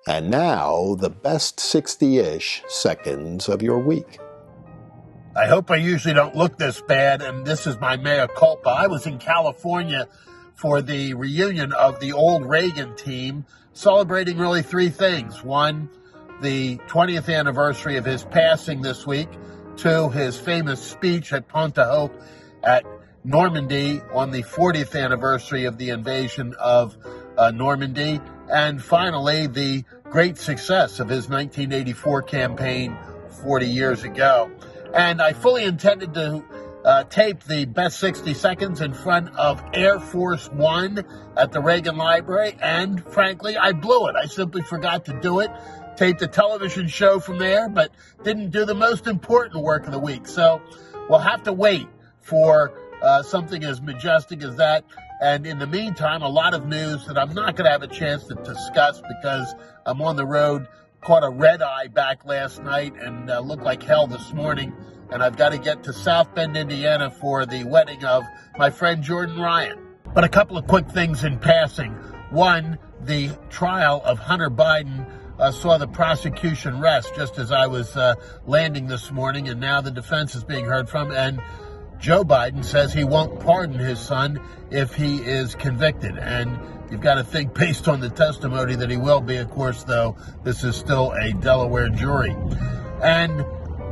And now, the best 60-ish seconds of your week. I hope I usually don't look this bad, and this is my mea culpa. I was in California for the reunion of the old Reagan team, celebrating really three things. One, the 20th anniversary of his passing this week. Two, his famous speech at Pointe du Hoc at Normandy on the 40th anniversary of the invasion of Normandy. And finally, the great success of his 1984 campaign 40 years ago. And I fully intended to tape the best 60 seconds in front of Air Force One at the Reagan Library. And frankly, I blew it. I simply forgot to do it. Taped a television show from there, but didn't do the most important work of the week. So we'll have to wait for something as majestic as that. And in the meantime, a lot of news that I'm not going to have a chance to discuss because I'm on the road. Caught a red eye back last night and looked like hell this morning. And I've got to get to South Bend, Indiana for the wedding of my friend Jordan Ryan. But a couple of quick things in passing. One, the trial of Hunter Biden saw the prosecution rest just as I was landing this morning. And now the defense is being heard from. And Joe Biden says he won't pardon his son if he is convicted. And you've got to think based on the testimony that he will be. Of course, though, this is still a Delaware jury. And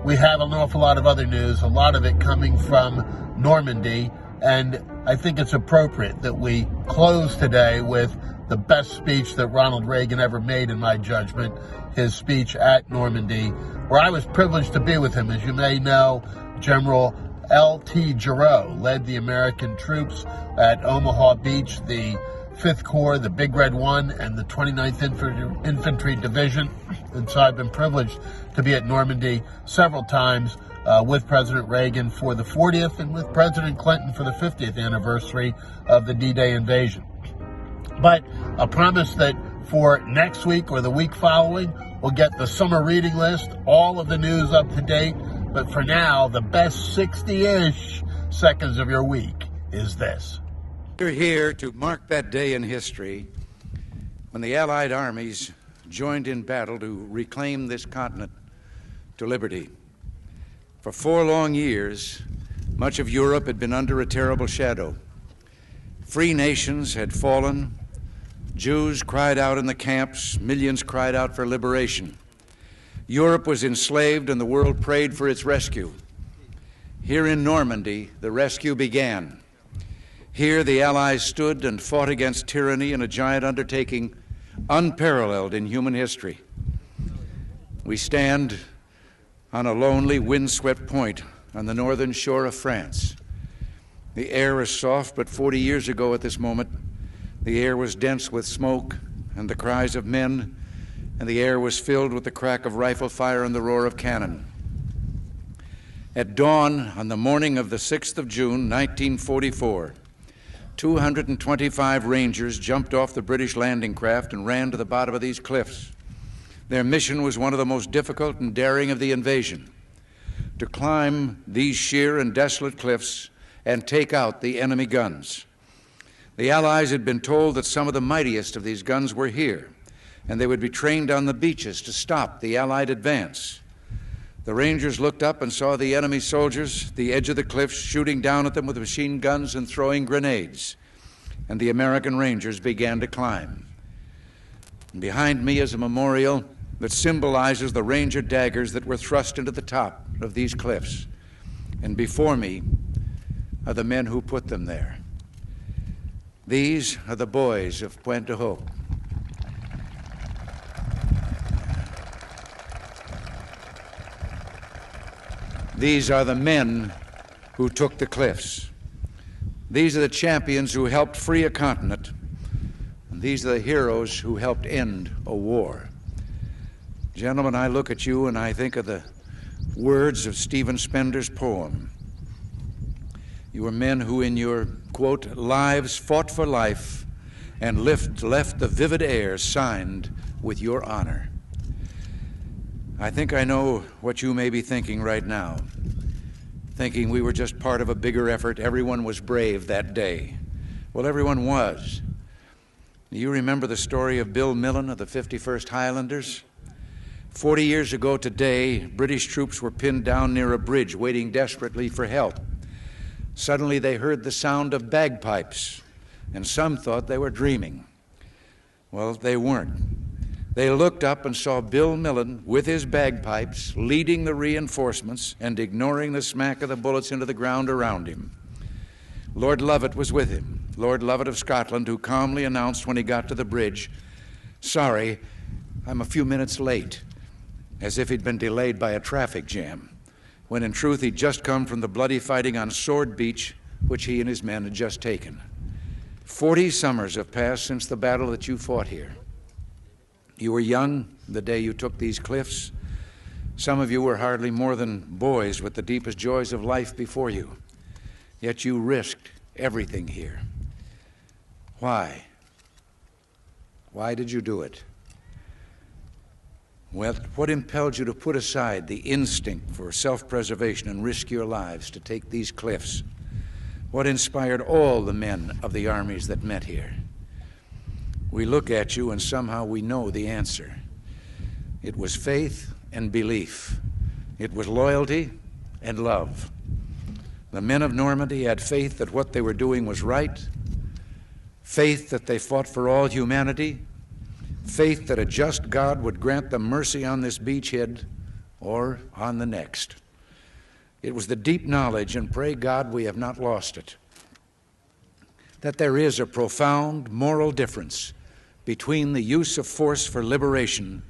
we have an awful lot of other news, a lot of it coming from Normandy. And I think it's appropriate that we close today with the best speech that Ronald Reagan ever made, in my judgment, his speech at Normandy, where I was privileged to be with him. As you may know, General L.T. Giroux led the American troops at Omaha Beach, the 5th Corps, the Big Red One, and the 29th Infantry Division. And so I've been privileged to be at Normandy several times with President Reagan for the 40th and with President Clinton for the 50th anniversary of the D-Day invasion. But a promise that for next week or the week following, we'll get the summer reading list, all of the news up to date. But for now, the best 60-ish seconds of your week is this. We're here to mark that day in history when the Allied armies joined in battle to reclaim this continent to liberty. For 4 long years, much of Europe had been under a terrible shadow. Free nations had fallen. Jews cried out in the camps. Millions cried out for liberation. Europe was enslaved and the world prayed for its rescue. Here in Normandy, the rescue began. Here the Allies stood and fought against tyranny in a giant undertaking unparalleled in human history. We stand on a lonely, windswept point on the northern shore of France. The air is soft, but 40 years ago at this moment, the air was dense with smoke and the cries of men, and the air was filled with the crack of rifle fire and the roar of cannon. At dawn on the morning of the 6th of June, 1944, 225 Rangers jumped off the British landing craft and ran to the bottom of these cliffs. Their mission was one of the most difficult and daring of the invasion, to climb these sheer and desolate cliffs and take out the enemy guns. The Allies had been told that some of the mightiest of these guns were here, and they would be trained on the beaches to stop the Allied advance. The Rangers looked up and saw the enemy soldiers at the edge of the cliffs shooting down at them with machine guns and throwing grenades, and the American Rangers began to climb. And behind me is a memorial that symbolizes the Ranger daggers that were thrust into the top of these cliffs, and before me are the men who put them there. These are the boys of Pointe du Hoc. These are the men who took the cliffs. These are the champions who helped free a continent. And these are the heroes who helped end a war. Gentlemen, I look at you and I think of the words of Stephen Spender's poem. You were men who in your, quote, lives fought for life and left the vivid air signed with your honor. I think I know what you may be thinking right now, thinking we were just part of a bigger effort. Everyone was brave that day. Well, everyone was. Do you remember the story of Bill Millen of the 51st Highlanders? 40 years ago today, British troops were pinned down near a bridge waiting desperately for help. Suddenly they heard the sound of bagpipes, and some thought they were dreaming. Well, they weren't. They looked up and saw Bill Millen with his bagpipes leading the reinforcements and ignoring the smack of the bullets into the ground around him. Lord Lovat was with him, Lord Lovat of Scotland, who calmly announced when he got to the bridge, "Sorry, I'm a few minutes late," as if he'd been delayed by a traffic jam, when in truth he'd just come from the bloody fighting on Sword Beach, which he and his men had just taken. 40 summers have passed since the battle that you fought here. You were young the day you took these cliffs. Some of you were hardly more than boys with the deepest joys of life before you. Yet you risked everything here. Why? Why did you do it? Well, what impelled you to put aside the instinct for self-preservation and risk your lives to take these cliffs? What inspired all the men of the armies that met here? We look at you and somehow we know the answer. It was faith and belief. It was loyalty and love. The men of Normandy had faith that what they were doing was right, faith that they fought for all humanity, faith that a just God would grant them mercy on this beachhead or on the next. It was the deep knowledge, and pray God we have not lost it, that there is a profound moral difference between the use of force for liberation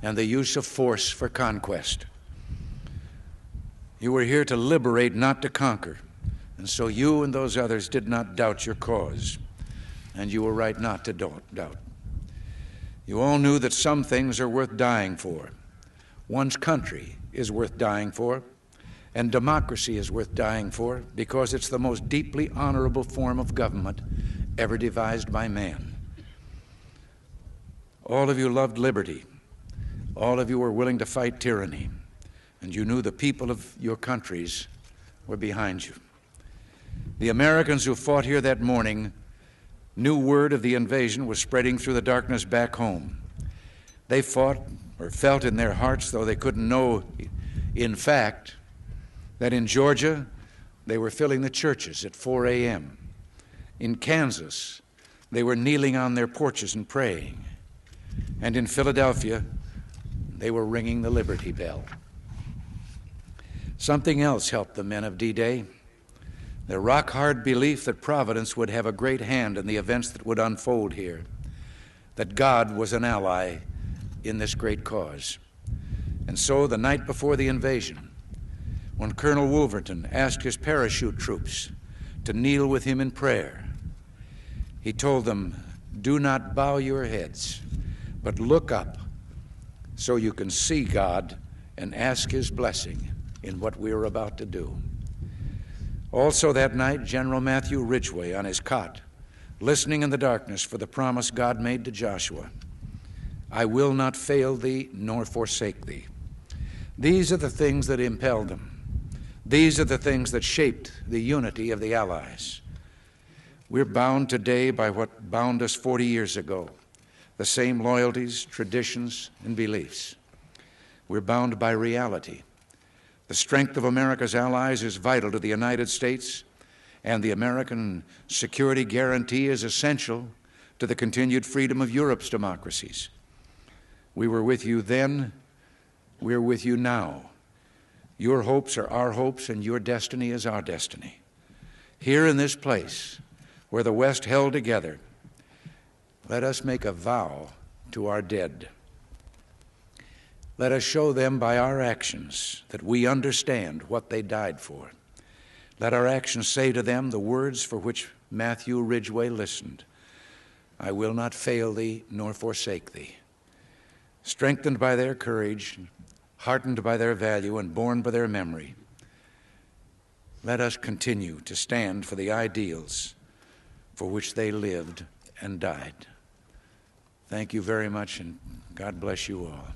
and the use of force for conquest. You were here to liberate, not to conquer, and so you and those others did not doubt your cause, and you were right not to doubt. You all knew that some things are worth dying for. One's country is worth dying for, and democracy is worth dying for because it's the most deeply honorable form of government ever devised by man. All of you loved liberty. All of you were willing to fight tyranny, and you knew the people of your countries were behind you. The Americans who fought here that morning knew word of the invasion was spreading through the darkness back home. They fought or felt in their hearts, though they couldn't know in fact, that in Georgia they were filling the churches at 4 a.m. In Kansas, they were kneeling on their porches and praying. And in Philadelphia, they were ringing the Liberty Bell. Something else helped the men of D-Day, their rock-hard belief that Providence would have a great hand in the events that would unfold here, that God was an ally in this great cause. And so the night before the invasion, when Colonel Wolverton asked his parachute troops to kneel with him in prayer, he told them, "Do not bow your heads, but look up so you can see God and ask his blessing in what we are about to do." Also that night, General Matthew Ridgway on his cot, listening in the darkness for the promise God made to Joshua, "I will not fail thee nor forsake thee." These are the things that impelled them. These are the things that shaped the unity of the Allies. We're bound today by what bound us 40 years ago, the same loyalties, traditions, and beliefs. We're bound by reality. The strength of America's allies is vital to the United States, and the American security guarantee is essential to the continued freedom of Europe's democracies. We were with you then, we're with you now. Your hopes are our hopes, and your destiny is our destiny. Here in this place, where the West held together, let us make a vow to our dead. Let us show them by our actions that we understand what they died for. Let our actions say to them the words for which Matthew Ridgway listened: "I will not fail thee nor forsake thee." Strengthened by their courage, heartened by their value, and borne by their memory, let us continue to stand for the ideals for which they lived and died. Thank you very much, and God bless you all.